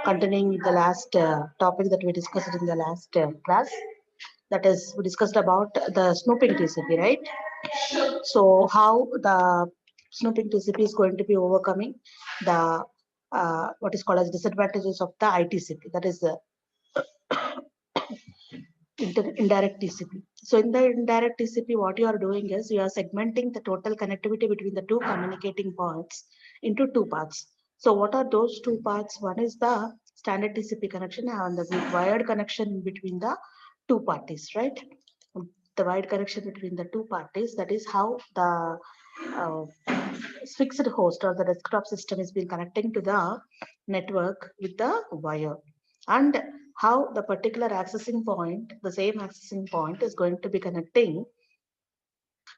Continuing the last topic that we discussed in the last class, that is, we discussed about the snooping TCP, right? So, how the snooping TCP is going to be overcoming the what is called as disadvantages of the ITCP, that is the indirect TCP. So, in the indirect TCP, what you are doing is you are segmenting the total connectivity between the two communicating points into two parts. So, what are those two parts? One is the standard TCP connection and the wired connection between the two parties, right? The wired connection between the two parties, that is how the uh, fixed host or the desktop system is being connecting to the network with the wire, and how the particular accessing point, the same accessing point, is going to be connecting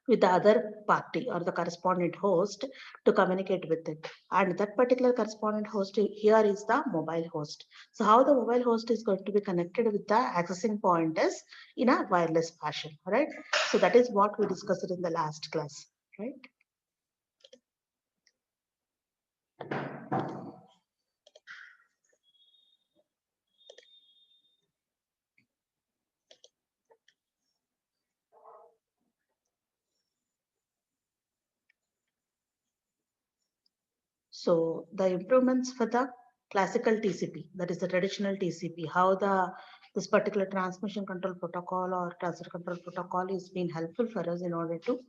with the other party or the correspondent host to communicate with it. And that particular correspondent host here is the mobile host. So how the mobile host is going to be connected with the accessing point is in a wireless fashion, right? So that is what we discussed in the last class, right? So the improvements for the classical TCP, that is the traditional TCP, how the this particular transmission control protocol or transfer control protocol is being helpful for us in order to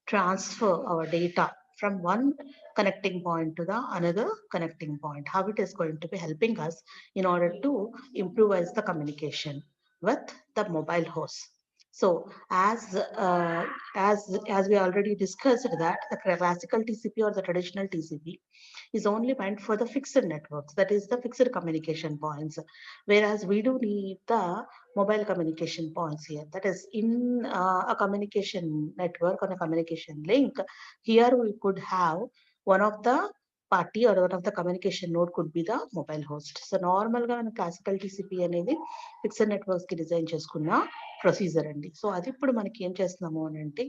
transfer our data from one connecting point to the another connecting point. How it is going to be helping us in order to improvise the communication with the mobile host. So as we already discussed that the classical TCP or the traditional TCP is only meant for the fixed networks, that is the fixed communication points, whereas we do need the mobile communication points here, that is in a communication network or a communication link. Here we could have one of the party or one of the communication node could be the mobile host. So normal గా మన classical TCP అనేది fixed networks కి design చేసుకున్న procedure అండి. So అది ఇప్పుడు మనకి ఏం చేస్తున్నాము అని అంటే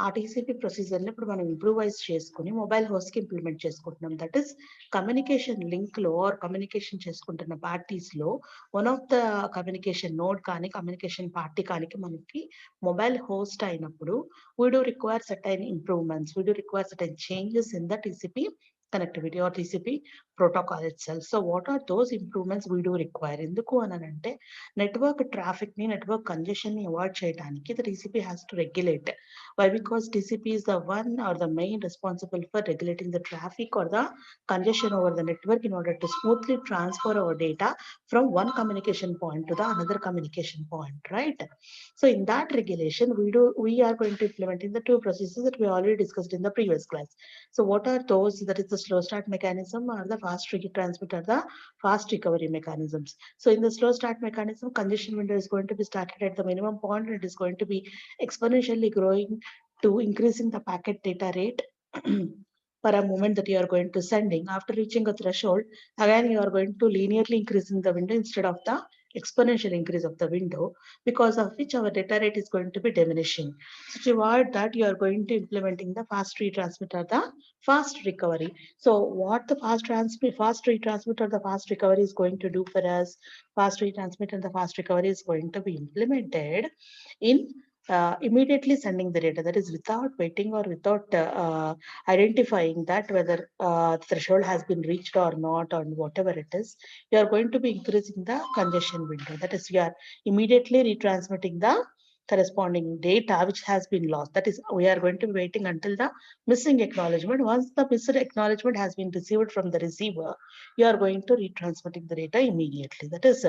ఆ టీసీపీ ప్రొసీజర్ ని ఇప్పుడు మనం ఇంప్రూవైజ్ చేసుకుని మొబైల్ హోస్ట్ కి ఇంప్లిమెంట్ చేసుకుంటున్నాం. దట్ ఈస్ కమ్యూనికేషన్ లింక్ లో ఆర్ కమ్యూనికేషన్ చేసుకుంటున్న పార్టీస్ లో one of the communication node కానీ కమ్యూనికేషన్ పార్టీ కానీ మనకి మొబైల్ హోస్ట్ అయినప్పుడు we do require certain improvements, we do require certain changes in the TCP connectivity or TCP protocol itself. So what are those improvements we do require? ఎందుకు అనంటే network traffic ని network congestion ని avoid చేయడానికి the TCP has to regulate. Why? Because TCP is the one or the main responsible for regulating the traffic or the congestion over the network in order to smoothly transfer our data from one communication point to the another communication point, right? So in that regulation, we are going to implement in the two processes that we already discussed in the previous class. So what are those? That is the slow start mechanism or the fast transmit or the fast recovery mechanisms. So in the slow start mechanism, congestion window is going to be started at the minimum point and it is going to be exponentially growing to increasing the packet data rate per a moment that you are going to sending. After reaching a threshold, again you are going to linearly increasing the window instead of the exponential increase of the window, because of which our data rate is going to be diminishing. So to avoid that, you are going to implementing the fast retransmit or the fast recovery. So what the fast retransmit or the fast recovery is going to do for us, fast retransmit and the fast recovery is going to be implemented in immediately sending the data, that is without waiting or without identifying that whether threshold has been reached or not or whatever it is. You are going to be increasing the congestion window, that is you are immediately retransmitting the corresponding data which has been lost. That is, we are going to be waiting until the missing acknowledgement. Once the missing acknowledgement has been received from the receiver, you are going to retransmitting the data immediately. That is,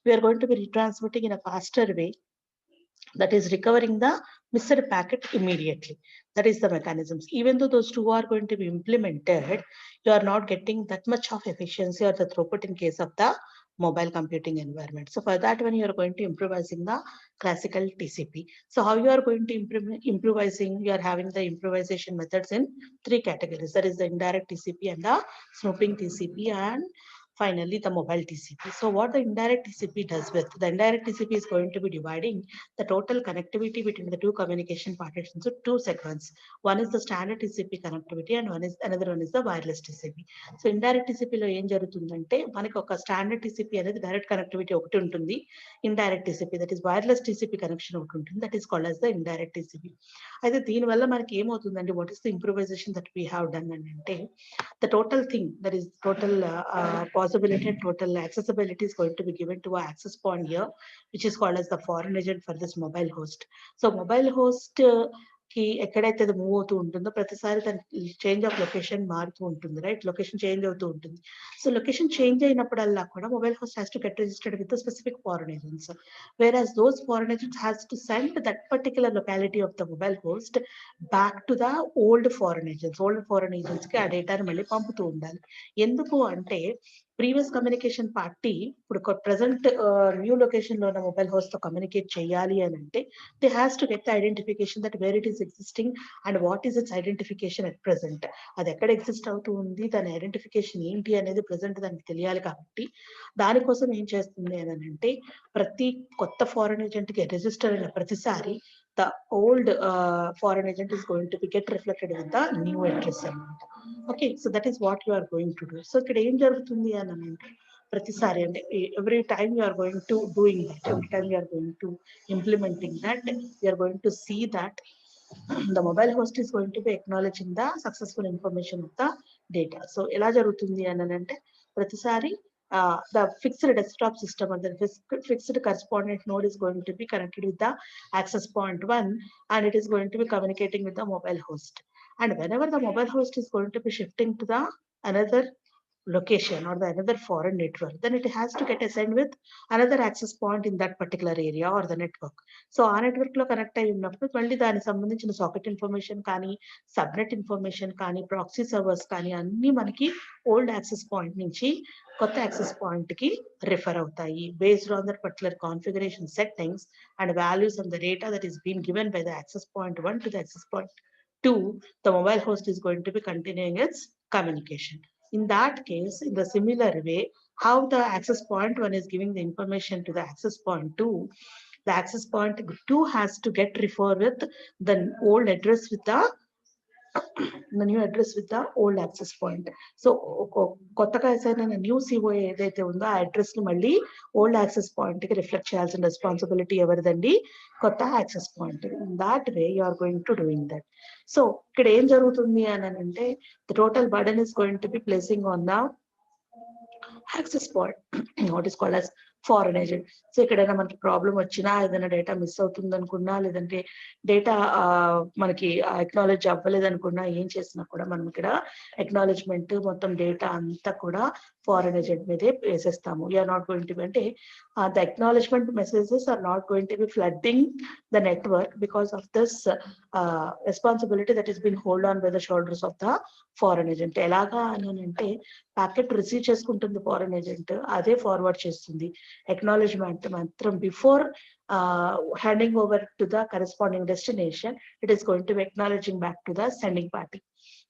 we are going to be retransmitting in a faster way, that is recovering the missed packet immediately. That is the mechanisms. Even though those two are going to be implemented, you are not getting that much of efficiency or the throughput in case of the mobile computing environment. So for that one, you are going to improvising the classical TCP. So how you are going to improvising, you are having the improvisation methods in three categories. That is the indirect TCP and the snooping TCP and finally the mobile TCP. So what the indirect TCP does with, the indirect TCP is going to be dividing the total connectivity between the two communication parties into two segments. One is the standard TCP connectivity and another one is the wireless TCP. So indirect TCP లో ఏం జరుగుతుందంటే మనకి ఒక standard TCP అనేది direct connectivity ఒకటి ఉంటుంది. Indirect TCP, that is wireless TCP connection ఒకటి ఉంటుంది, that is called as the indirect TCP. అయితే దీనివల్ల మనకి ఏమవుతుందంటే, what is the improvisation that we have done అని అంటే, the total thing, that is total possibility and total accessibility is going to be given to a access point here, which is called as the foreign agent for this mobile host. So mobile host కి ఎక్కడైతే అది move అవుతూ ఉంటుందో ప్రతిసారి దాని change of location మారుతూ ఉంటుంది, right? Location change అవుతూ ఉంటుంది. సో లొకేషన్ చేంజ్ అయినప్పుడల్లా కూడా mobile host has to get registered with specific foreign agents, whereas those foreign agents has to send that particular locality of the mobile host back to the old foreign agents. Old foreign agents కి ఆ డేటాను మళ్ళీ పంపుతూ ఉండాలి. ఎందుకు అంటే previous communication party ఇప్పుడు present new location లో ఉన్న మొబైల్ హోస్ట్ తో కమ్యూనికేట్ చేయాలి అని అంటే they has to get the identification that where it is existing and what is its identification at present. అది ఎక్కడ ఎగ్జిస్ట్ అవుతూ ఉంది, దాని ఐడెంటిఫికేషన్ ఏంటి అనేది ప్రెసెంట్ దానికి తెలియాలి. కాబట్టి దానికోసం ఏం చేస్తుంది అని అంటే, ప్రతి కొత్త ఫారెన్ ఏజెంట్ కి రిజిస్టర్ అయిన ప్రతిసారి the old foreign agent is going to be get reflected with the new address amount. Okay, so that is what you are going to do. So ఇక్కడ ఏం జరుగుతుంది అని అంటే, ప్రతిసారి అంటే every time you are going to doing that, every time you are going to implementing that, you are going to see that the mobile host is going to be acknowledging the successful information of the data. So ఎలా జరుగుతుంది అని అంటే, ప్రతిసారి the fixed desktop system or the fixed correspondent node is going to be connected with the access point 1 and it is going to be communicating with the mobile host. And whenever the mobile host is going to be shifting to the another location or the another foreign network, then it has to get assigned with another access point in that particular area or the network. So ఆ network లో connect అయి ఉన్నప్పుడు మళ్ళీ దానికి సంబంధించిన socket information కానీ, subnet information కానీ, proxy servers కానీ అన్ని మనకి ఓల్డ్ యాక్సెస్ పాయింట్ నుంచి కొత్త యాక్సెస్ పాయింట్ కి రిఫర్ అవుతాయి, based on that particular configuration settings and values on the data that is been given by the access point 1 to the access point 2. The mobile host is going to be continuing its communication. In that case, in the similar way, how the access point 1 is giving the information to the access point 2, the access point 2 has to get refer with the old address with the new address with the old access point. So కొత్తగా assign అయిన new CO ఏదైతే ఉందో ఆ address ని మళ్ళీ old access point కి reflect చేయాల్సిన responsibility ఎవరిదండి? కొత్త access point. In that way you are going to doing that. So ఇక్కడ ఏం జరుగుతుంది అని అంటే, the total burden is going to be placing on the access point, what is called as foreign agent. So ఎక్కడైనా మనకి problem వచ్చినా, ఏదైనా data miss అవుతుంది అనుకున్నా, లేదంటే డేటా మనకి అక్నాలెడ్జ్ అవ్వలేదు అనుకున్నా, ఏం చేసినా కూడా మనం ఇక్కడ అక్నాలెడ్జ్మెంట్ మొత్తం డేటా అంతా కూడా ఫారెన్ ఏజెంట్ మీదే వేసేస్తాము. You're not going to be అంటే the acknowledgement messages are not going to be flooding the network because of this responsibility that has been hold on by the shoulders of the foreign agent. ఎలాగా అని అంటే, packet receive చేసుకుంటుంది foreign agent, అదే forward చేస్తుంది. Acknowledgement మాత్రం before handing over to the corresponding destination, it is going to be acknowledging back to the sending party.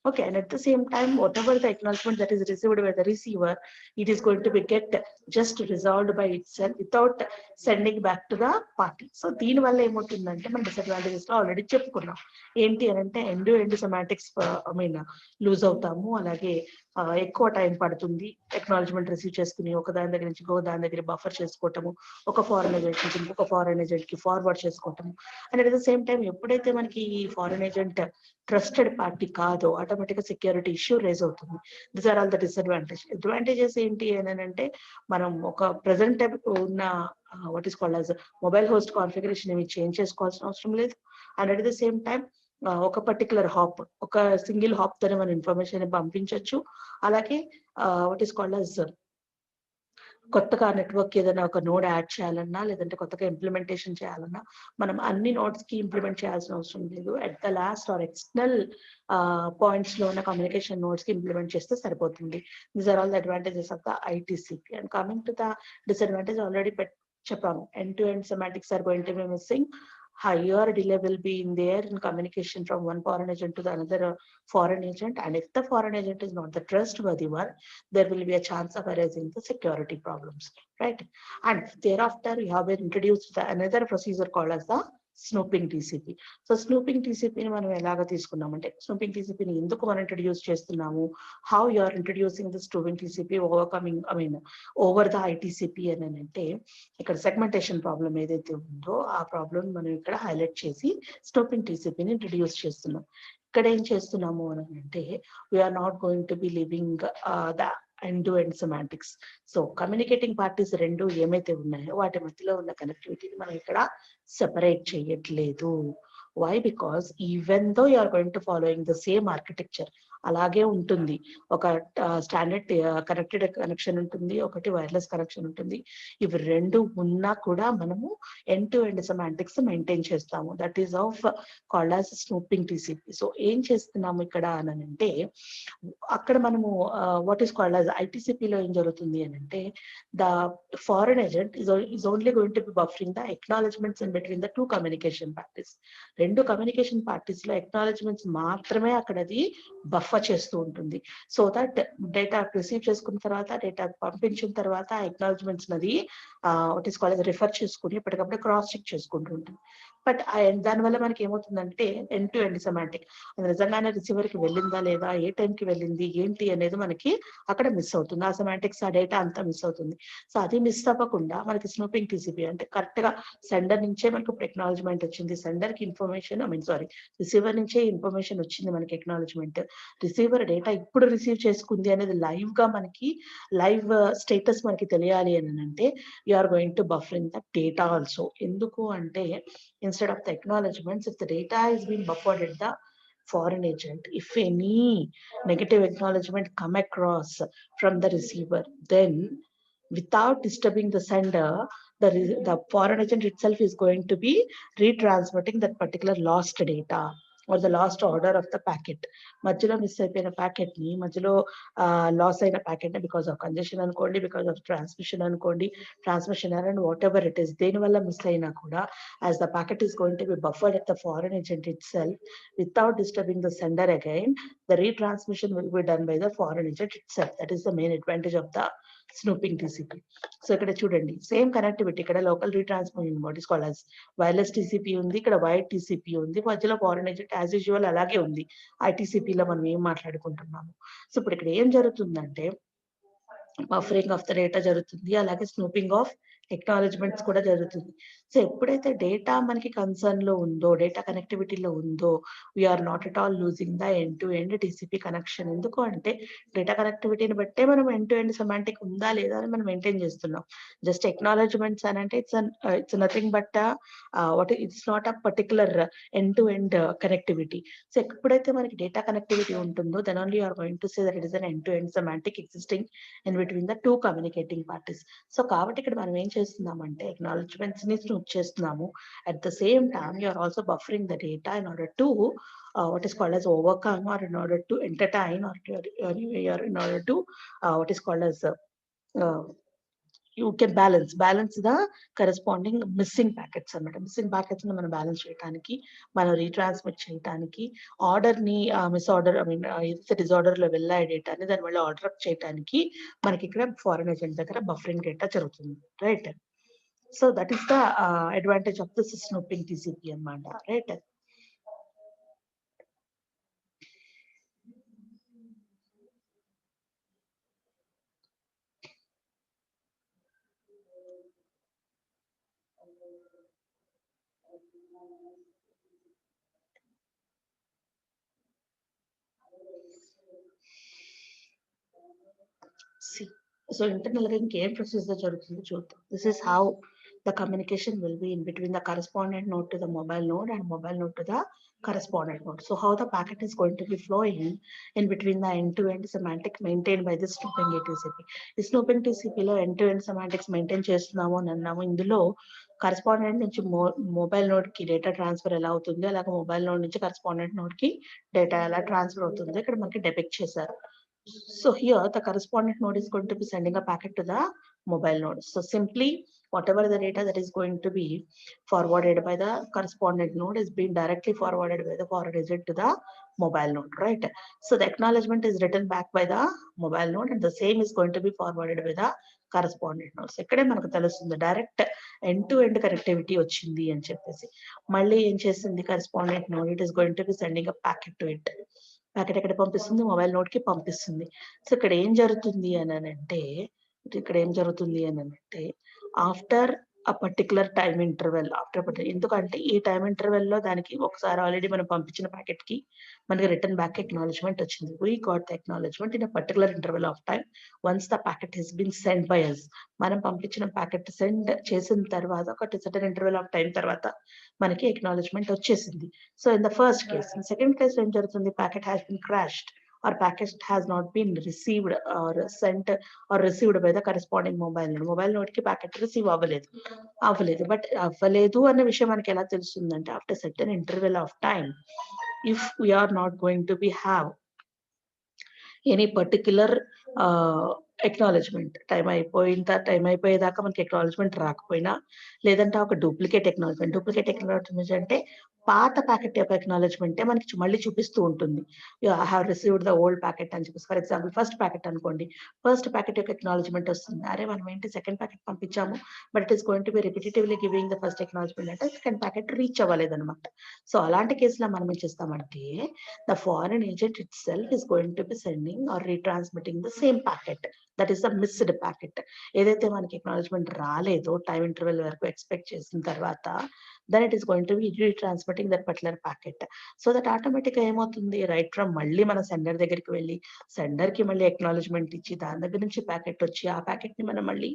Okay, and at the same time, whatever the acknowledgement that is received by the receiver, it is going to be get just resolved by itself without sending back to the party. So దీని వల్ల ఏమవుతుందంటే, మన disadvantages లో already చెప్పుకున్నాం. ఏంటి అని అంటే, end to end semantics lose అవుతాము, అలాగే ఎక్కువ టైం పడుతుంది అక్నాలెడ్జ్మెంట్ రిసీవ్ చేసుకుని ఒక దాని దగ్గర నుంచి ఇంకొక దాని దగ్గర బఫర్ చేసుకోవటము, ఒక ఫారెన్ ఏజెంట్ నుంచి ఇంకొక ఫారెన్ ఏజెంట్ కి ఫార్వర్డ్ చేసుకోవటము. And at the same time ఎప్పుడైతే మనకి ఈ ఫారెన్ ఏజెంట్ ట్రస్టెడ్ పార్టీ కాదో, ఆటోమేటిక్ గా సెక్యూరిటీ ఇష్యూ రేజ్ అవుతుంది. This are all the disadvantage. Advantages ఏంటి అని అంటే, మనం ఒక ప్రెసెంట్ ఉన్న what is called as mobile host configuration ఏమి చేంజ్ చేసుకోవాల్సిన అవసరం లేదు. And at the same time ఒక పర్టికులర్ హాప్, ఒక సింగిల్ హాప్ తోనే మన ఇన్ఫర్మేషన్ పంపించవచ్చు. అలాగే వాట్ ఈస్ కాల్డ్ as కొత్తగా నెట్వర్క్ ఏదైనా ఒక నోడ్ యాడ్ చేయాలన్నా, లేదంటే కొత్తగా ఇంప్లిమెంటేషన్ చేయాలన్నా, మనం అన్ని నోడ్స్ కి ఇంప్లిమెంట్ చేయాల్సిన అవసరం లేదు. At the last or external points లో ఉన్న కమ్యూనికేషన్ నోడ్స్ కి ఇంప్లిమెంట్ చేస్తే సరిపోతుంది. These are all the advantages of the ITCP. And coming to the disadvantage, already చెప్పాము, end to end semantics are going to be missing. higher delay will be in there in communication from one foreign agent to the another foreign agent. And if the foreign agent is not the trustworthy one, there will be a chance of arising the security problems, right? And thereafter, we have been introduced another procedure called as the snooping TCP. So snooping టీసీపీని మనం ఎలాగ తీసుకున్నామంటే, snooping టీసీపీని ఎందుకు మనం introduce చేస్తున్నాము, how you are introducing the snooping TCP overcoming over the ITCP అని అంటే, ఇక్కడ సెగ్మెంటేషన్ ప్రాబ్లం ఏదైతే ఉందో ఆ ప్రాబ్లం మనం ఇక్కడ హైలైట్ చేసి స్నూపింగ్ టీసీపీని ఇంట్రడ్యూస్ చేస్తున్నాం. ఇక్కడ ఏం చేస్తున్నాము అని అంటే, we are not going to be living the end-to-end semantics. So communicating parties రెండు ఏమైతే ఉన్నాయో వాటి మధ్యలో ఉన్న కనెక్టివిటీని మనం ఇక్కడ సెపరేట్ చేయట్లేదు. Why? Because even though you are going to following the same architecture, అలాగే ఉంటుంది. ఒక స్టాండర్డ్ కనెక్టెడ్ కనెక్షన్ ఉంటుంది, ఒకటి వైర్లెస్ కనెక్షన్ ఉంటుంది. ఇవి రెండు ఉన్నా కూడా మనము end-to-end సెమాంటిక్స్ మెయింటైన్ చేస్తాము. That is of called as snooping TCP. So ఏం చేస్తున్నాము ఇక్కడ అని అంటే, అక్కడ మనము వాట్ ఈస్ కాల్డ్ యాజ్ ఐటీసీపీలో ఏం జరుగుతుంది అని అంటే, the foreign agent is only going to be buffering the acknowledgements in between the two communication parties. రెండు కమ్యూనికేషన్ పార్టీస్ లో అక్నాలెడ్జ్మెంట్స్ మాత్రమే అక్కడ అది బఫర్ చేస్తూ ఉంటుంది. సో దట్ డేటా రిసీవ్ చేసుకున్న తర్వాత, డేటా పంపించిన తర్వాత అక్నాలెడ్జ్మెంట్స్ నది వాట్ ఈస్ కాల్డ్ రిఫర్ చేసుకుని ఎప్పటికప్పుడు క్రాస్ చెక్ చేసుకుంటూ ఉంటుంది. బట్ దానివల్ల మనకి ఏమవుతుందంటే ఎండ్ టు ఎండ్ సెమాంటిక్, అది నిజంగానే రిసీవర్ కి వెళ్ళిందా లేదా, ఏ టైంకి వెళ్ళింది ఏంటి అనేది మనకి అక్కడ మిస్ అవుతుంది. ఆ సెమాంటిక్స్, ఆ డేటా అంతా మిస్ అవుతుంది. సో అది మిస్ అవ్వకుండా మనకి స్నూపింగ్ టీసీపీ అంటే కరెక్ట్ గా సెండర్ నుంచే మనకు ఎక్నాలజ్మెంట్ వచ్చింది, సెండర్ కి ఇన్ఫర్మేషన్ రిసీవర్ నుంచే ఇన్ఫర్మేషన్ వచ్చింది మనకి ఎక్నాలజ్మెంట్, రిసీవర్ డేటా ఇప్పుడు రిసీవ్ చేసుకుంది అనేది లైవ్ గా మనకి లైవ్ స్టేటస్ మనకి తెలియాలి అని అంటే, you are going to buffering the data also. ఎందుకు అంటే, instead of the acknowledgements, if the data is being buffered at the foreign agent, if any negative acknowledgement come across from the receiver, then without disturbing the sender, the foreign agent itself is going to be retransmitting that particular lost data or the lost order of the packet. మధ్యలో miss అయిపోయిన packet ని, మధ్యలో loss అయిన packet ని because of congestion అనుకోండి, because of transmission అనుకోండి, transmission and what ever it is, దేని వల్ల మిస్ అయినా కూడా, as the packet is going to be buffered at the foreign agent itself without disturbing the sender again, the retransmission will be done by the foreign agent itself. That is the main advantage of the snooping TCP. So ఇక్కడ చూడండి, same connectivity, ఇక్కడ local retransmission what is called as wireless TCP ఉంది, ఇక్కడ wide TCP ఉంది, మధ్యలో foreign agent as usual అలాగే ఉంది. ఐటీసీపీలో మనం ఏం మాట్లాడుకుంటున్నాము. సో ఇప్పుడు ఇక్కడ ఏం జరుగుతుందంటే, బఫరింగ్ ఆఫ్ ద డేటా జరుగుతుంది, అలాగే స్నూపింగ్ ఆఫ్ ఎక్నాలజ్మెంట్స్ కూడా జరుగుతుంది. సో ఎప్పుడైతే డేటా మనకి కన్సర్న్ లో ఉందో, డేటా కనెక్టివిటీలో ఉందో, we are not at all losing the end to end TCP connection. ఎందుకు అంటే, డేటా కనెక్టివిటీని బట్టే మనం ఎండ్ టు ఎండ్ సెమాంటిక్ ఉందా లేదా అని మనం మెయింటైన్ చేస్తున్నాం. జస్ట్ ఎక్నాలజ్మెంట్స్ అని అంటే it's nothing but it's not a particular end to end connectivity. So ఎప్పుడైతే మనకి డేటా కనెక్టివిటీ ఉంటుందో, then only are going to say that it is an end to end semantic existing in between the two communicating parties. సో కాబట్టి ఇక్కడ మనం ఏం చేస్తున్నామంటే, acknowledgements ని స్నూప్ చేస్తున్నాము. At the same time, you are also buffering the data in order to what is called as overcome, or in order to entertain, or in order to what is called as you can balance the corresponding missing packets అన్నమాట. Missing packets ని మనం balance చేయడానికి, మనం retransmit చేయడానికి, order ని miss order ఏదైతే disorder లో వెళ్ళే డేటాని దాని వల్ల ఆర్డర్ అప్ చేయడానికి మనకి ఇక్కడ ఫారెన్ ఏజెంట్ దగ్గర బఫరింగ్ డేటా జరుగుతుంది, right? So that is the advantage of this snooping TCP అన్నమాట, రైట్? సో ఇంటర్నల్ గా ఇంకేం ప్రొసీజర్ జరుగుతుందో చూద్దాం. This is how the communication will be in between the correspondent node to the mobile node and mobile node to the correspondent node. So how the packet is going to be flowing in between the end-to-end semantic maintained by this snooping TCP. ఈ snooping టీసీపీలో end-to-end semantics maintain చేస్తున్నాము అని అన్నాము. ఇందులో correspondent నుంచి mobile node కి data transfer ఎలా అవుతుంది, అలాగే మొబైల్ నోడ్ నుంచి కరెస్పాండెంట్ నోడ్ కి డేటా ఎలా ట్రాన్స్ఫర్ అవుతుంది ఇక్కడ మనకి డెపిక్ట్ చేశారు. So here the correspondent node is going to be sending a packet to the mobile node. So simply whatever the data that is going to be forwarded by the correspondent node is being directly forwarded by the forward agent to the mobile node, right? So the acknowledgement is written back by the mobile node and the same is going to be forwarded by the correspondent node. So ikkade manaku telustundi direct end to end connectivity వచ్చింది అని చెప్పేసి. మళ్ళీ ఏం చేస్తుంది correspondent node, it is going to be sending a packet to it. Packet ఎక్కడ పంపిస్తుంది, mobile node కి పంపిస్తుంది. సో ఇక్కడ ఏం జరుగుతుంది అని అంటే, ఇక్కడ ఏం జరుగుతుంది అని అంటే ఆఫ్టర్ ఆ పర్టికులర్ టైమ్ ఇంటర్వెల్, ఎందుకంటే ఈ టైమ్ ఇంటర్వెల్ లో దానికి ఒకసారి ఆల్రెడీ మనం పంపించిన ప్యాకెట్ కి మనకి రిటర్న్ బ్యాక్ అక్నాలెడ్జ్మెంట్ వచ్చింది. We got the acknowledgement in a particular interval of time once the packet has been send by us. మనం పంపించిన ప్యాకెట్ సెండ్ చేసిన తర్వాత ఒక సర్టెన్ ఇంటర్వెల్ ఆఫ్ టైం తర్వాత మనకి అక్నాలెడ్జ్మెంట్ వచ్చేసింది. So in the first case, in second case ఏం జరుగుతుంది, packet has been crashed or packet has not been received or sent or received by the corresponding mobile node. Mobile node ki packet receive అవ్వలేదు. But అవ్వలేదు అన్న విషయం మనకి ఎలా తెలుస్తుందంటే after certain interval of time, if we're not going to be have any particular acknowledgement, time అయిపోయేదాకా మనకి acknowledgement రాకపోయినా, లేదంటే ఒక డూప్లికేట్ అక్నాలెడ్జ్మెంట్ అంటే పాత ప్యాకెట్ యొక్క అక్నాలెడ్జ్మెంటే మనకి మళ్ళీ చూపిస్తూ ఉంటుంది. I have received the old packet అని చెప్పేసి. ఫర్ ఎగ్జాంపుల్ ఫస్ట్ ప్యాకెట్ అనుకోండి, ఫస్ట్ ప్యాకెట్ యొక్క అక్నాలెడ్జ్మెంట్ వస్తుంది. అరే మనం ఏంటి సెకండ్ ప్యాకెట్ పంపించాము, but it is going to be repetitively giving the first acknowledgement అంటే సెకండ్ ప్యాకెట్ రీచ్ అవ్వలేదన్నమాట. సో అలాంటి కేసులో మనం ఏం చేస్తామంటే, the foreign agent itself is going to be sending or retransmitting the same packet, that is the missed packet. ఏదైతే మనకి acknowledgement రాలేదో టైం ఇంటర్వెల్ వరకు ఎక్స్పెక్ట్ చేసిన తర్వాత, then it is going to be retransmitting that particular packet. So that automatic గా ఏమవుతుంది, right from మళ్ళీ మన సెండర్ దగ్గరికి వెళ్ళి సెండర్ కి మళ్ళీ అక్నాలెడ్జ్మెంట్ ఇచ్చి దాని దగ్గర నుంచి ప్యాకెట్ వచ్చి ఆ ప్యాకెట్ ని మనం మళ్ళీ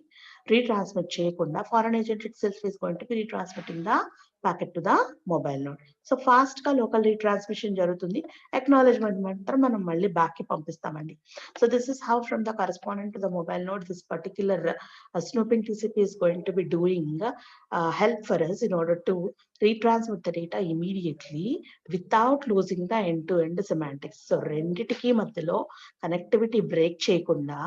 రీట్రాన్స్మిట్ చేయకుండా foreign agent itself is going to be retransmitting the packet to the mobile node. So fast గా లోకల్ రీట్రాన్స్మిషన్ జరుగుతుంది, అక్నాలెడ్జ్మెంట్ మాత్రం మనం మళ్ళీ బ్యాక్ కి పంపిస్తామండి. So this is how from the correspondent to the mobile node this particular snooping TCP is going to be doing help for us in order to retransmit the data immediately without losing the end-to-end semantics. So రెండిటికి మధ్యలో connectivity break చేయకుండా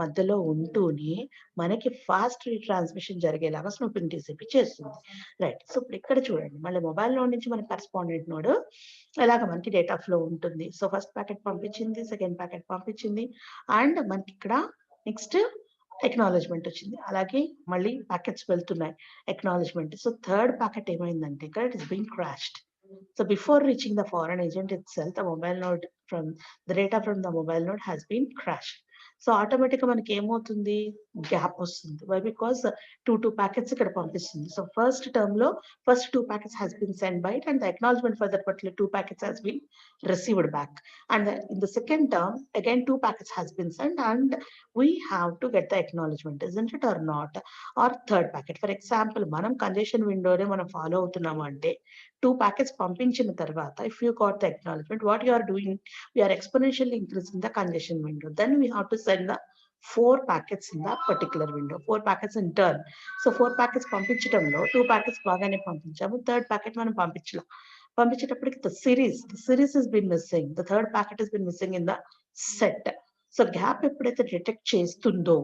మధ్యలో ఉంటూనే మనకి fast retransmission జరిగేలాగా snooping TCP చేస్తుంది. Right. So ఇప్పుడు ఇక్కడ చూడండి, మళ్ళీ మొబైల్ నోడ్ నుంచి మన కరెస్పాండెంట్ నోడ్ ఎలాగ మనకి డేటా ఫ్లో ఉంటుంది. సో ఫస్ట్ ప్యాకెట్ పంపించింది, సెకండ్ ప్యాకెట్ పంపించింది, అండ్ మనకి ఇక్కడ నెక్స్ట్ అక్నాలెడ్జ్మెంట్ వచ్చింది. అలాగే మళ్ళీ ప్యాకెట్స్ వెళ్తున్నాయి, అక్నాలెడ్జ్మెంట్. సో థర్డ్ ప్యాకెట్ ఏమైందంటే ఇక్కడ it is being crashed. So before reaching the foreign agent itself, the mobile node from the data from the mobile node has been crashed. So automatic గా మనకి ఏమవుతుంది, gap వస్తుంది. Why because two packets ఇక్కడ పంపిస్తుంది. So first term లో first 2 packets has been sent by it and the acknowledgement for that particular 2 packets has been received back. And in the second term, again 2 packets has been sent and we have to get the acknowledgement, isn't it or not? Or third packet. For example, మనం congestion విండోనే మనం follow అవుతున్నాము అంటే 2 packets పంపించిన తర్వాత, if you got the acknowledgement, what you are doing, we are exponentially increasing the congestion window. Then we have to send the 4 packets in that particular window, 4 packets in turn. So 4 packets పంపించడంలో 2 packets బాగానే పంపించాము, third packet మనం పంపించేటప్పటికి the series has been missing, the third packet has been missing in the set. So gap ఎప్పుడైతే detect చేస్తుందో,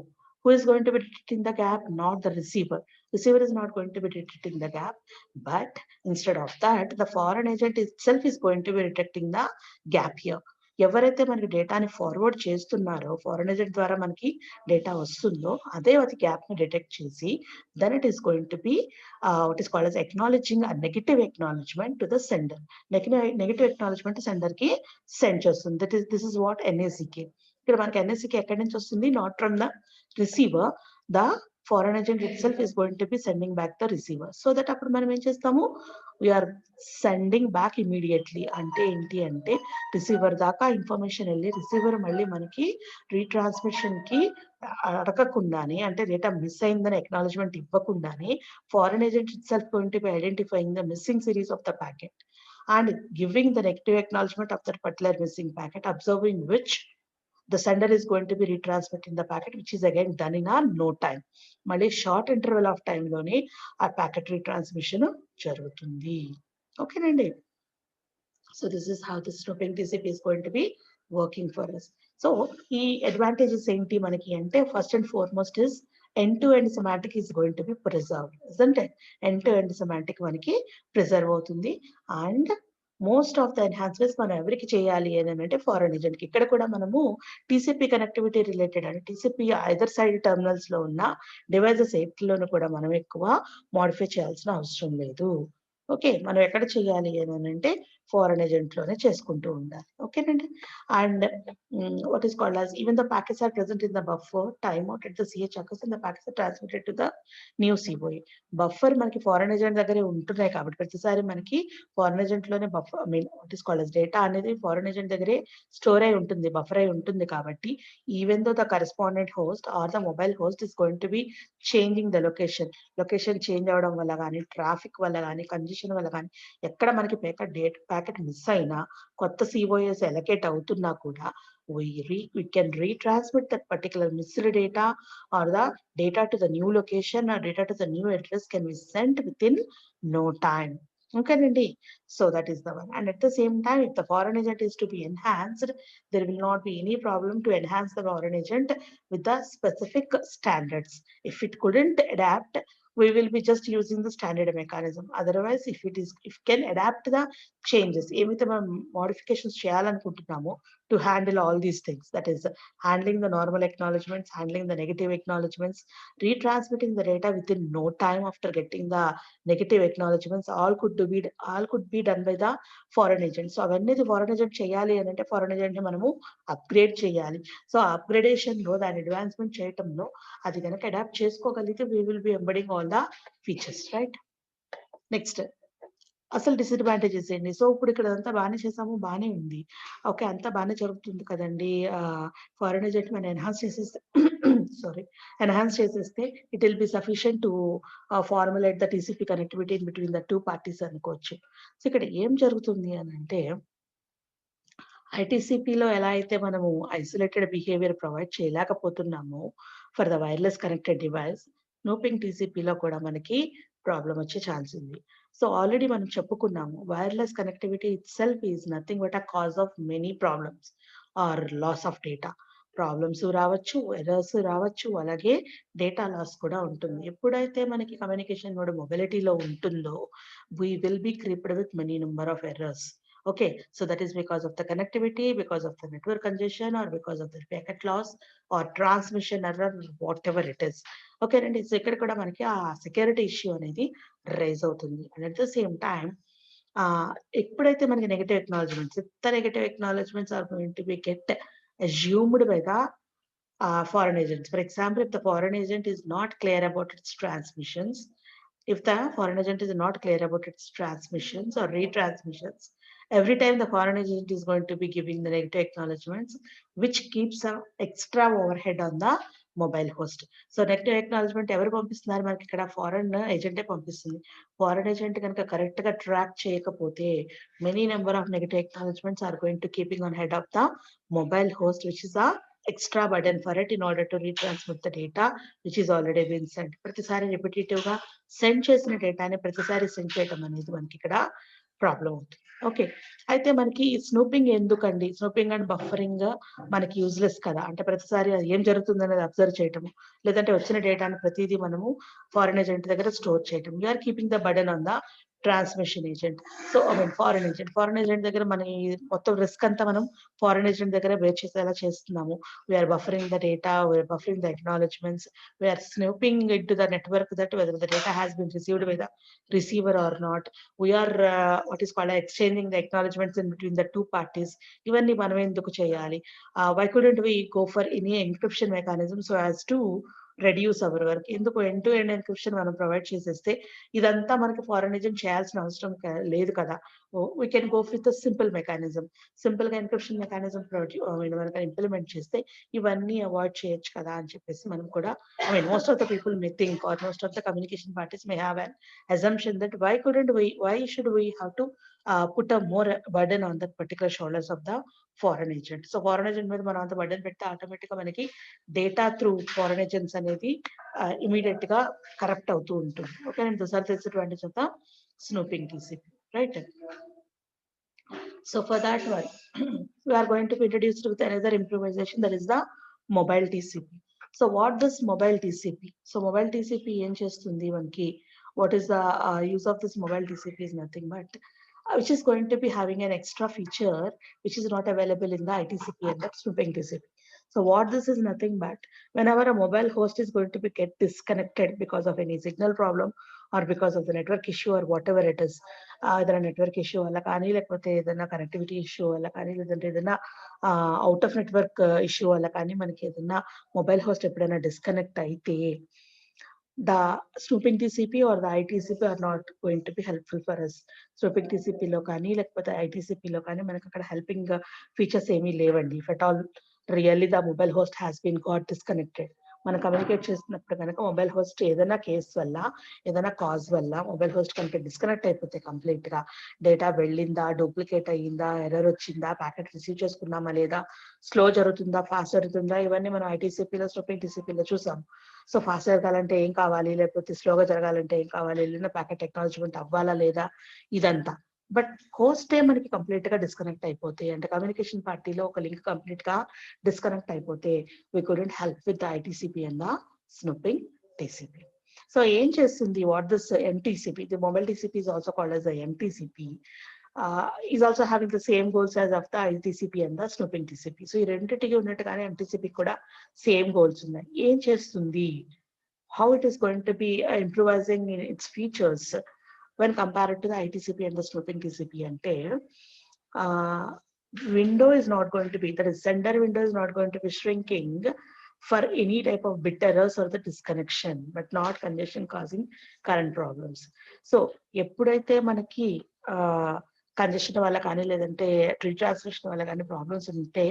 who is going to be detecting the gap? Not the receiver. Receiver is not going to be detecting the gap, but instead of that, the foreign agent itself is going to be detecting the gap here. ఎవరైతే మనకి డేటాని forward చేస్తున్నారో, foreign agent ద్వారా మనకి data వస్తుందో అదే అది gap ని డిటెక్ట్ చేసి then it is going to be what is called as acknowledging a negative acknowledgement to the sender. Negative acknowledgement sender కి సెండ్ చేస్తుంది. This is what NACK. ఇక్కడ మనకి NACK ఎక్కడి నుంచి వస్తుంది, not from the receiver, the foreign agent it self is going to be sending back the receiver. So that అప్పుడు మనం ఏం చేస్తాము, వీఆర్ సెండింగ్ బ్యాక్ ఇమీడియట్లీ. అంటే ఏంటి అంటే రిసీవర్ దాకా ఇన్ఫర్మేషన్ వెళ్ళి రిసీవర్ మళ్ళీ మనకి రీట్రాన్స్మిషన్ కి అడగకుండానే, అంటే డేటా మిస్ అయిందని అక్నాలెడ్జ్మెంట్ ఇవ్వకుండానే, foreign agent it self going to B identifying the missing series of the packet and giving the negative acknowledgement of that particular missing packet, observing which the sender is going to be retransmitting the packet, which is again done in a no time. మళ్ళీ short interval of time లోనే ఆ packet retransmission జరుగుతుంది. ఓకేనండి. So this is how the snooping TCP is going to be working for us. So ఈ advantages ఏంటి మనకి అంటే first and foremost is end-to-end semantic is going to be preserved, isn't it? End-to-end semantic మనకి preserve అవుతుంది. And most of the enhancements మనం ఎవరికి చేయాలి అని అంటే ఫారెన్ ఏజెంట్ కి. ఇక్కడ కూడా మనము టీసీపీ కనెక్టివిటీ రిలేటెడ్ అంటే టీసీపీ ఐదర్ సైడ్ టెర్మినల్స్ లో ఉన్న డివైజెస్ ఎయిట్లోనూ కూడా మనం ఎక్కువ మోడిఫై చేయాల్సిన అవసరం లేదు. ఓకే, మనం ఎక్కడ చేయాలి అని అంటే ఫారెన్ ఏజెంట్ లోనే చేసుకుంటూ ఉండాలి. ఓకేనండి. And what is called as even the packets are present in the buffer timeout at the CH occurs and the packets are transmitted to the new COA. Buffer మనకి ఫారెన్ ఏజెంట్ దగ్గరే ఉంటున్నాయి కాబట్టి ప్రతిసారి మనకి ఫారెన్ ఏజెంట్ లోనే buffer what is called as data అనేది foreign agent దగ్గరే store అయి ఉంటుంది, బఫర్ అయి ఉంటుంది కాబట్టి even though the correspondent host or the mobile host is going to be changing the location change అవడం వల్ల కానీ, ట్రాఫిక్ వల్ల కానీ, కంజెషన్ వల్ల కానీ, ఎక్కడ మనకి ప్యాకెట్ మిస్ అయినా, కొత్త COAs ఎలకేట్ అవుతున్నా కూడా we can retransmit that particular missed data or the data to the new location or data to the new address can be sent within no time. Okay, Nindi. So that is the one. And at the same time, if the foreign agent is to be enhanced, there will not be any problem to enhance the foreign agent with the specific standards. If it couldn't adapt, we will be just using the standard mechanism. Otherwise, if can adapt the changes, ఏమైతే మనం modifications చేయాలనుకుంటున్నామో to handle all these things, that is handling the normal acknowledgements, handling the negative acknowledgements, retransmitting the data within no time after getting the negative acknowledgements, all could be done by the foreign agent. So అవన్నీ foreign agent చేయాలి అని అంటే foreign agent ని మనము upgrade చేయాలి. So upgradation లో దాని advancement చేయటంలో అది కనుక అడాప్ట్ చేసుకోగలిగితే we will be embedding all the features, right? Next అసలు డిసడ్వాంటేజెస్ ఏంటి? సో ఇప్పుడు ఇక్కడ అంతా బాగానే చేసాము, బాగానే ఉంది. ఓకే, అంతా బాగానే జరుగుతుంది కదండి. ఫారెన్ ఏజెంట్ మనం ఎన్హాన్స్ చేసేస్తే it will be sufficient to formulate the TCP connectivity in between the two parties అనుకోవచ్చు. సో ఇక్కడ ఏం జరుగుతుంది అని అంటే ఐటీసీపీలో ఎలా అయితే మనము ఐసోలేటెడ్ బిహేవియర్ ప్రొవైడ్ చేయలేకపోతున్నామో for the wireless connected device, snooping టీసీపీలో కూడా మనకి ప్రాబ్లం వచ్చే ఛాన్స్ ఉంది. సో ఆల్రెడీ మనం చెప్పుకున్నాము, wireless connectivity itself is nothing but a cause of many problems or loss of data. Problems రావచ్చు, ఎర్రర్స్ రావచ్చు, అలాగే డేటా లాస్ కూడా ఉంటుంది. ఎప్పుడైతే మనకి కమ్యూనికేషన్ మోడ్ మొబిలిటీలో ఉంటుందో we will be crippled with many number of errors. Okay, so that is because of the connectivity, because of the network congestion, or because of the packet loss or transmission error, whatever it is. Okay, and so ఇక్కడ కూడా మనకి ఆ security issue అనేది raise అవుతుంది. And at the same time ఎప్పుడైతే మనకి negative acknowledgements, negative acknowledgements are going to be get assumed by the foreign agents. For example, if the foreign agent is not clear about its transmissions, if the foreign agent is not clear about its transmissions or retransmissions, every time the foreign agent is going to be giving the negative acknowledgements, which keeps some extra overhead on the mobile host. So negative acknowledgement ఎవరు పంపిస్తున్నారు మనకి ఇక్కడ? Foreign ఏజెంటే పంపిస్తుంది. Foreign agent కనుక correct గా track చేయకపోతే many number of negative acknowledgements are going to keeping on head of the mobile host, which is a extra burden for it in order to retransmit the data which is already been sent. ప్రతిసారి repetitive గా send చేసిన డేటాని ప్రతిసారి send చేయడం అనేది మనకి ఇక్కడ problem అవుతుంది. ఓకే, అయితే మనకి స్నూపింగ్ ఎందుకండి? స్నూపింగ్ అండ్ బఫరింగ్ మనకి యూజ్లెస్ కదా, అంటే ప్రతిసారి ఏం జరుగుతుంది అనేది అబ్జర్వ్ చేయటము, లేదంటే వచ్చిన డేటాను ప్రతిదీ మనము ఫారెన్ ఏజెంట్ దగ్గర స్టోర్ చేయటం. You are keeping the burden on the transmission agent. So I mean foreign agent దగ్గర మన మొత్తం రిస్క్ అంతా మనం ఫారెన్ ఏజెంట్ దగ్గర బేర్ చేసేలా చేస్తున్నాము. We are buffering the data, we are buffering the acknowledgements, we are snooping into the network that whether the data has been received by the receiver or not. We are what is called exchanging the acknowledgements in between the two parties. ఇవన్నీ మనం ఎందుకు చేయాలి? Why couldn't we go for any encryption mechanism so as to reduce our work? ఎందుకు end to end encryption మనం provide చేసేస్తే ఇదంతా మనకి foreign agent చేయాల్సిన అవసరం లేదు కదా. We can go with simple mechanism. Simple గా ఎన్క్రిప్షన్ మెకానిజం మనకి ఇంప్లిమెంట్ చేస్తే ఇవన్నీ అవాయిడ్ చేయొచ్చు కదా అని చెప్పేసి మనం కూడా most of the people may think or most of the communication parties may have an assumption that why should we have to put a more burden on that particular shoulders of the foreign agent. So foreign agent మీద మనం అంత burden పెడితే automatic గా మనకి data through foreign agents అనేది immediate గా corrupt అవుతూ ఉంటుంది. Okay, and this are the disadvantage of the snooping TCP, right? So for that one, we are going to be introduced with another improvisation, that is the mobile TCP. So what this mobile TCP? So mobile TCP ఏం చేస్తుంది మనకి? What is the use of this mobile TCP is nothing but which is going to be having an extra feature which is not available in the ITCP and the snooping TCP. So what this is nothing but whenever a mobile host is going to be get disconnected because of any signal problem or because of the network issue or whatever it is, ఏదైనా network issue వల్ల కానీ లేకపోతే ఏదైనా connectivity issue వల్ల కానీ లేదంటే ఏదైనా out of network issue వల్ల కానీ మనకి ఏదైనా మొబైల్ హోస్ట్ ఎప్పుడైనా డిస్కనెక్ట్ అయితే the snooping TCP or the ITCP are not going to be helpful for us. Snooping TCP లో కానీ లేకపోతే ITCP లో కానీ మనకి అక్కడ హెల్పింగ్ ఫీచర్స్ ఏమీ లేవండి. If at all really the mobile host has been got disconnected, మనం కమ్యూనికేట్ చేసినప్పుడు కనుక మొబైల్ హోస్ట్ ఏదైనా కేసు వల్ల ఏదైనా కాజ్ వల్ల మొబైల్ హోస్ట్ కనుక డిస్కనెక్ట్ అయిపోతే కంప్లీట్ గా డేటా వెళ్ళిందా, డూప్లికేట్ అయ్యిందా, ఎర్రర్ వచ్చిందా, ప్యాకెట్ రిసీవ్ చేసుకున్నామా లేదా, స్లో జరుగుతుందా, ఫాస్ట్ జరుగుతుందా, ఇవన్నీ మనం ఐటీసీపీలో స్నూపింగ్ టీసీపీలో చూసాం. సో ఫాస్ట్ జరగాలంటే ఏం కావాలి, లేకపోతే స్లోగా జరగాలంటే ఏం కావాలి, వెళ్ళిన ప్యాకెట్ టెక్నాలజీమెంట్ అవ్వాలా లేదా, ఇదంతా. బట్ హోస్టే మనకి కంప్లీట్ గా డిస్కనెక్ట్ అయిపోతే అంటే కమ్యూనికేషన్ పార్టీలో ఒక లింక్ కంప్లీట్ గా డిస్కనెక్ట్ అయిపోతే we couldn't help with the ITCP and the snooping TCP. So ఏం చేస్తుంది, what this MTCP, the mobile TCP is also called as the MTCP, is also having the same goals as of the ITCP and the snooping TCP. So ఈ రెండింటికి ఉన్నట్టుగానే MTCP కూడా same goals ఉన్నాయి. ఏం చేస్తుంది, how it is going to be improvising in its features when compared to the ITCP and the snooping TCP అంటే window is not going to be, that is sender window is not going to be shrinking for any type of bit errors or the disconnection, but not congestion causing current problems. So ఎప్పుడైతే మనకి congestion వల్ల కానీ లేదంటే retransmission వల్ల కానీ problems ఉంటే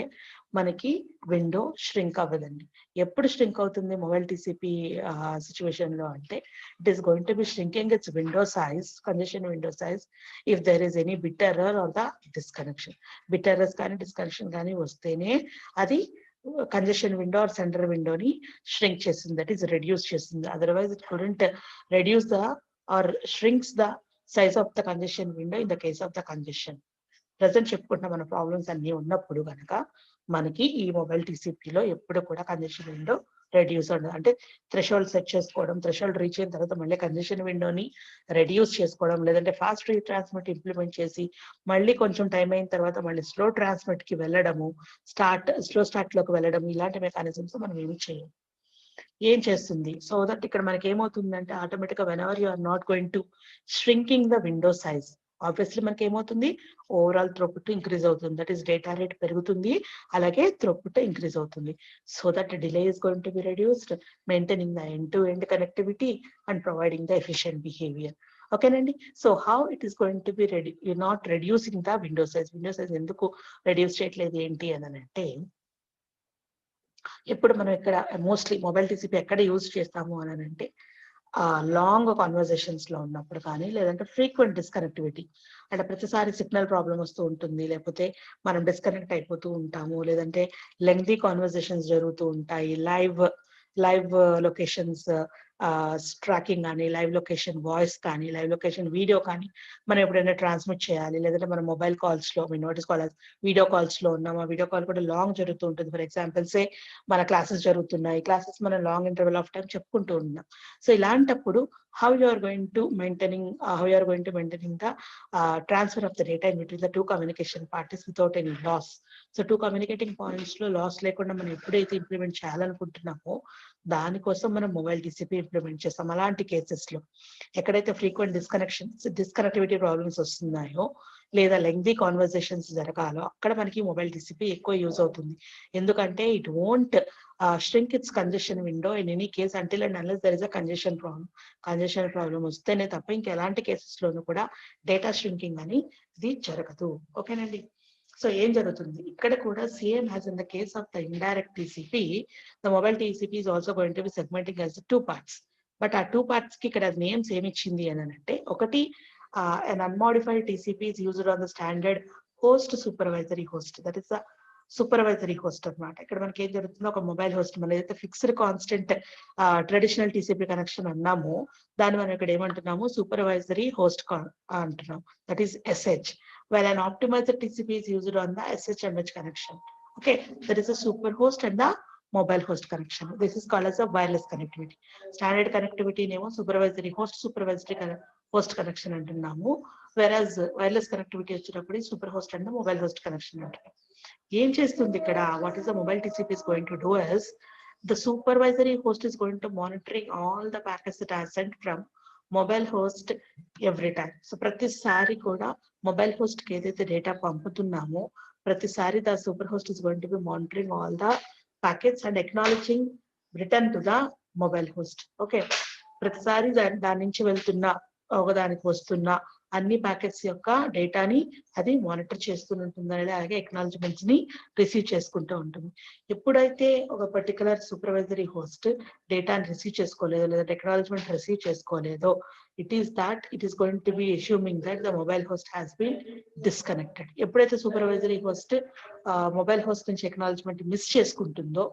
మనకి window shrink అవ్వదండి. ఎప్పుడు ష్రింక్ అవుతుంది మొబైల్ టీసీపీ సిచ్యువేషన్ లో అంటే it is going to be shrinking its window size, congestion window size, if there is any bit error or the disconnection. Bit errors కానీ డిస్కనెక్షన్ కానీ వస్తేనే అది కంజెషన్ విండో ఆర్ సెంటర్ విండోని shrink చేస్తుంది, that is reduce చేస్తుంది. Otherwise it couldn't reduce the or shrinks the size of the congestion window in the case of the congestion. Present చెప్పుకుంటున్న మన problems అన్ని ఉన్నప్పుడు కనుక మనకి ఈ మొబైల్ టీసీపీలో ఎప్పుడు కూడా కంజెషన్ విండో రెడ్యూస్ ఉండదు. అంటే థ్రెషోల్డ్ సెట్ చేసుకోవడం, థ్రెషోల్డ్ రీచ్ అయిన తర్వాత మళ్ళీ కంజెషన్ విండోని రెడ్యూస్ చేసుకోవడం, లేదంటే ఫాస్ట్ ట్రాన్స్మిట్ ఇంప్లిమెంట్ చేసి మళ్ళీ కొంచెం టైం అయిన తర్వాత మళ్ళీ స్లో ట్రాన్స్మిట్ కి వెళ్ళడము, స్లో స్టార్ట్ లోకి వెళ్ళడం, ఇలాంటి మెకానిజమ్స్ మనం ఏమి చేయం. ఏం చేస్తుంది, సో దట్ ఇక్కడ మనకి ఏమవుతుందంటే ఆటోమేటిక్ గా whenever you are not going to shrinking the window size, obviously మనకి ఏమవుతుంది, ఓవరాల్ థ్రోపుట్ ఇంక్రీజ్ అవుతుంది, దట్ ఈస్ డేటా రేట్ పెరుగుతుంది, అలాగే థ్రోపుట్ ఇంక్రీజ్ అవుతుంది. So that delay is going to be reduced, maintaining the end-to-end connectivity and providing the efficient behavior. ఓకేనండి. So how it is going to B not reducing the window size. Window size ఎందుకు reduce చేయట్లేదు ఏంటి అని అంటే, ఎప్పుడు మనం ఇక్కడ mostly mobile TCP ఎక్కడ యూజ్ చేస్తాము అని అంటే లాంగ్ కాన్వర్జేషన్స్ లో ఉన్నప్పుడు కానీ, లేదంటే ఫ్రీక్వెంట్ డిస్కనెక్టివిటీ అంటే ప్రతిసారి సిగ్నల్ ప్రాబ్లం వస్తూ ఉంటుంది, లేకపోతే మనం డిస్కనెక్ట్ అయిపోతూ ఉంటాము, లేదంటే లెంగ్తీ కాన్వర్జేషన్స్ జరుగుతూ ఉంటాయి, లైవ్ లొకేషన్స్ ట్రాకింగ్ కానీ, లైవ్ లొకేషన్ వాయిస్ కానీ, లైవ్ లొకేషన్ వీడియో కానీ మనం ఎప్పుడైనా ట్రాన్స్మిట్ చేయాలి, లేదంటే మన మొబైల్ కాల్స్ లో నోటీస్ కాల్ వీడియో కాల్స్ లో ఉన్నాం, ఆ వీడియో కాల్ కూడా లాంగ్ జరుగుతూ ఉంటుంది. ఫర్ ఎగ్జాంపుల్ సే మన క్లాసెస్ జరుగుతున్నాయి, క్లాసెస్ మనం లాంగ్ ఇంటర్వెల్ ఆఫ్ టైం చెప్పుకుంటూ ఉన్నాం. సో ఇలాంటప్పుడు how you are going to maintaining the transfer of the data in between the two communication parties without any loss. So two communicating points లో loss లేకుండా మనం ఎప్పుడైతే implement చేయాలనుకుంటున్నామో దానికోసం మనం mobile TCP implement చేస్తాం. అలాంటి కేసెస్ లో ఎక్కడైతే ఫ్రీక్వెంట్ డిస్కనెక్టివిటీ ప్రాబ్లమ్స్ వస్తున్నాయో లేదా లెంగ్తీ కాన్వర్జేషన్స్ జరగాలో అక్కడ మనకి మొబైల్ టీసీపీ ఎక్కువ యూజ్ అవుతుంది. ఎందుకంటే it won't shrink its congestion window in any case until and unless there is a congestion problem వస్తేనే తప్ప ఇంకెలాంటి కేసెస్ లోనూ కూడా డేటా ష్రింకింగ్ అని ఇది జరగదు. ఓకేనండి. సో ఏం జరుగుతుంది ఇక్కడ కూడా same as in the case of the indirect TCP, the mobile TCP is also going to be segmenting as 2 parts. But ఆ 2 parts కి ఇక్కడ నేమ్స్ ఏమి ఇచ్చింది అని అంటే, ఒకటి an unmodified TCP is used on the standard host supervisory host, that is the supervisory host అనమాట. ఇక్కడ మనకి ఏం జరుగుతుందో, ఒక మొబైల్ హోస్ట్ మనం ఏదైతే fixed constant traditional TCP connection అన్నామో దాన్ని మనం ఇక్కడ ఏమంటున్నాము, సూపర్వైజరీ హోస్ట్ అంటున్నాం, that is SH. while an optimizer TCP is used on the SHMH connection. Okay, there is a super host and the mobile host connection. This is called as a wireless connectivity. Standard connectivity name supervisory host connection అంటున్నాము. Whereas wireless connectivity వచ్చేటప్పుడు super host and the mobile host connection అంటారు. ఏం చేస్తుంది ఇక్కడ? What is the mobile TCP is going to do is the supervisory host is going to monitoring all the packets that are sent from mobile host every time. So ప్రతిసారి కూడా mobile host కి ఏదైతే data పంపుతున్నామో ప్రతిసారి the super host is going to be monitoring all the packets and acknowledging return to the mobile host. Okay, ప్రతిసారి దాని నుంచి వెళ్తున్న ఒకదానికి వస్తున్న అన్ని ప్యాకెట్స్ యొక్క డేటాని అది మానిటర్ చేస్తూ ఉంటుంది, అలాగే అక్నాలజ్మెంట్స్ ని రిసీవ్ చేసుకుంటూ ఉంటుంది. ఎప్పుడైతే ఒక పర్టికులర్ సూపర్వైజరీ హోస్ట్ డేటాని రిసీవ్ చేసుకోలేదో లేదా అక్నాలజ్మెంట్ రిసీవ్ చేసుకోలేదో it is going to be assuming that the mobile host has been disconnected. ఎప్పుడైతే సూపర్వైజరీ హోస్ట్ మొబైల్ హోస్ట్ నుంచి అక్నాలజ్మెంట్ మిస్ చేసుకుంటుందో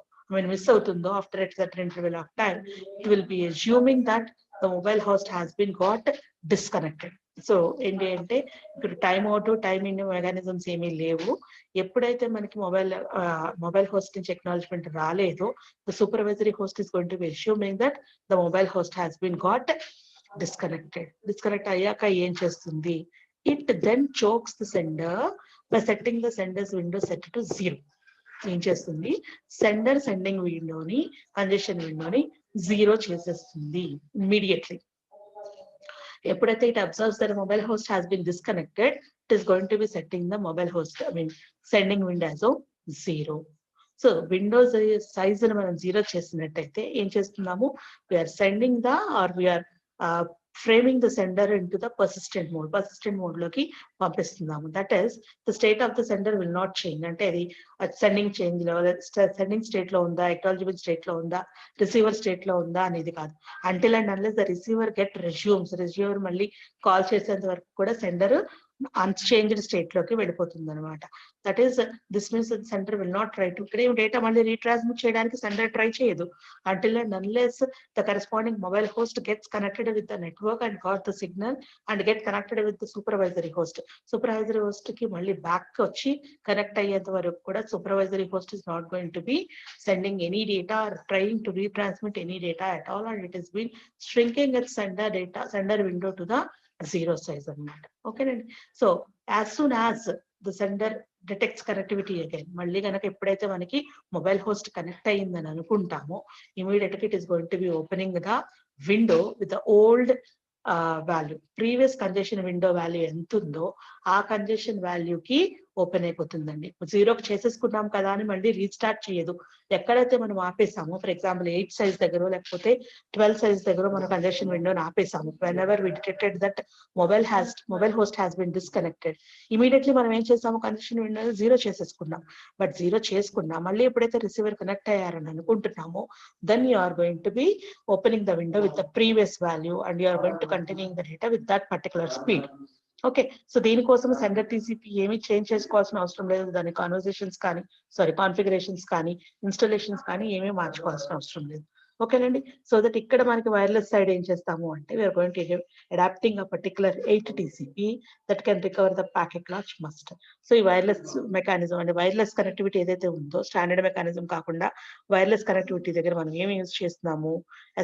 మిస్ అవుతుందో after a certain interval of time, it will be assuming that the mobile host has been got disconnected. So ఏంటి అంటే ఇప్పుడు time out time in mechanisms ఏమీ లేవు. ఎప్పుడైతే మనకి mobile host నుంచి అక్నాలజ్మెంట్ రాలేదో the supervisory host is going to be assuming that the mobile host has been got disconnect అయ్యాక ఏం చేస్తుంది? It then chokes the sender by setting the sender's window set to 0. ఏం చేస్తుంది? Sender sending విండోని congestion విండోని 0 చేసేస్తుంది immediately. ఎప్పుడైతే it observes that the mobile host has been disconnected, it is going to be setting the mobile host, sending window as 0. So windows size ని మనం 0 చేసినట్టయితే ఏం చేస్తున్నాము? We are sending the or we are framing the sender into the persistent mode లోకి పంపిస్తున్నాము. That is the state of the sender will not change. అంటే అది sending change లో సెండింగ్ స్టేట్ లో ఉందా, అక్నాలజ్మెంట్ స్టేట్ లో ఉందా, రిసీవర్ స్టేట్ లో ఉందా అనేది కాదు. Until and unless the receiver get receiver మళ్ళీ కాల్ చేసేంత వరకు కూడా సెండర్ అన్చేంజ్డ్ స్టేట్ లోకి వెళ్ళిపోతుంది అనమాట. That is this means sender will not try to ఇక్కడ డేటా మళ్ళీ రీట్రాన్స్మిట్ చేయడానికి సెండర్ ట్రై చేయదు until and unless the corresponding mobile host gets connected with the network and got the signal and get connected with the supervisory host. Supervisory host కి మళ్ళీ back వచ్చి connect అయ్యేంత వరకు కూడా supervisory host is not going to be sending any data or trying to retransmit any data at all, and it is been shrinking its sender window to the 0 size అన్నమాట. ఓకేనండి. So as soon as the sender detects connectivity again, మళ్ళీ కనుక ఎప్పుడైతే మనకి mobile host connect అయ్యిందని అనుకుంటామో immediate గా it is going to be opening the window with the old value. Previous congestion window value ఎంత ఉందో ఆ కంజెషన్ వాల్యూకి ఓపెన్ అయిపోతుందండి. 0కి చేసేసుకున్నాం కదా అని మళ్ళీ రీస్టార్ట్ చేయదు. ఎక్కడైతే మనం ఆపేసామో, ఫర్ ఎగ్జాంపుల్ 8 సైజ్ దగ్గర లేకపోతే 12 సైజ్ దగ్గర మనం కంజెషన్ విండోని ఆపేసాము. whenever we detected that mobile host has been disconnected, immediately మనం ఏం చేసాము? కంజెషన్ విండోని 0 చేసేసుకున్నాం. బట్ 0 చేసుకున్నాం మళ్ళీ ఎప్పుడైతే రిసీవర్ కనెక్ట్ అయ్యారని అనుకుంటున్నామో then you are going to be opening the window with the previous value and you are going to continuing the data with that particular speed. Okay, so దీనికోసం sender TCP ఏమి change చేసుకోవాల్సిన అవసరం లేదు. దాని configurations కానీ installations కానీ ఏమీ మార్చుకోవాల్సిన అవసరం లేదు. ఓకేనండి. సో దట్ ఇక్కడ మనకి వైర్లెస్ సైడ్ ఏం చేస్తాము అంటే we are going to adapting a particular 8 TCP that can recover the packet loss must. So ఈ వైర్లెస్ మెకానిజం అంటే వైర్లెస్ కనెక్టివిటీ ఏదైతే ఉందో స్టాండర్డ్ మెకానిజం కాకుండా వైర్లెస్ కనెక్టివిటీ దగ్గర మనం ఏమి యూజ్ చేస్తున్నాము?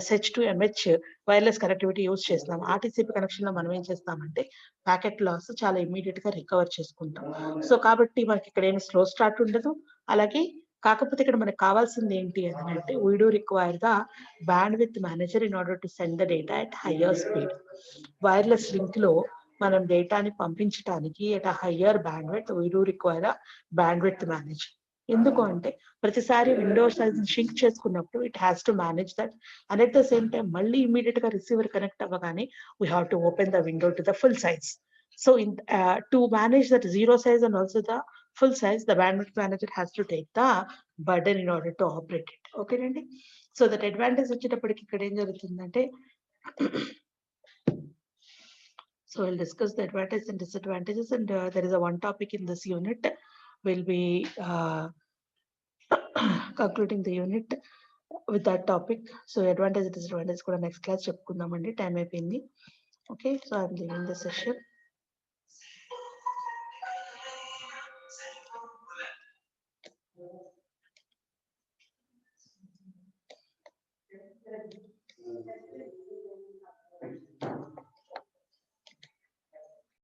SH to MH wireless connectivity use చేస్తున్నాము. ఆ TCP కనెక్షన్ లో మనం ఏం చేస్తామంటే ప్యాకెట్ లాస్ చాలా ఇమీడియట్ గా రికవర్ చేసుకుంటాం. సో కాబట్టి మనకి ఇక్కడ ఏమి స్లో స్టార్ట్ ఉండదు. అలాగే కాకపోతే ఇక్కడ మనకు కావాల్సింది ఏంటి అని అంటే we do require the band with manager in order to send the data at higher speed. Wireless link లో మనం డేటాని పంపించడానికి at higher band with we do require a band with manager. ఎందుకు అంటే ప్రతిసారి విండోస్ సైజ్ షింక్ చేసుకున్నప్పుడు it has to manage that and at the same time మళ్ళీ immediate గా రిసీవర్ కనెక్ట్ అవ్వగానే we have to open the window to the full size. So to manage that 0 size and also the full size, the bandwidth manager has to take the burden in order to operate it. Okay, Randy? So that advantage వచ్చేటప్పటికి ఇక్కడ ఏం జరుగుతుందంటే so we'll discuss the advantages and disadvantages, and there is a one topic in this unit. We'll be concluding the unit with that topic. So advantage and disadvantages కూడా next class చెప్పుకుందామండి. Time అయిపోయింది. Okay, so I'm leaving the session.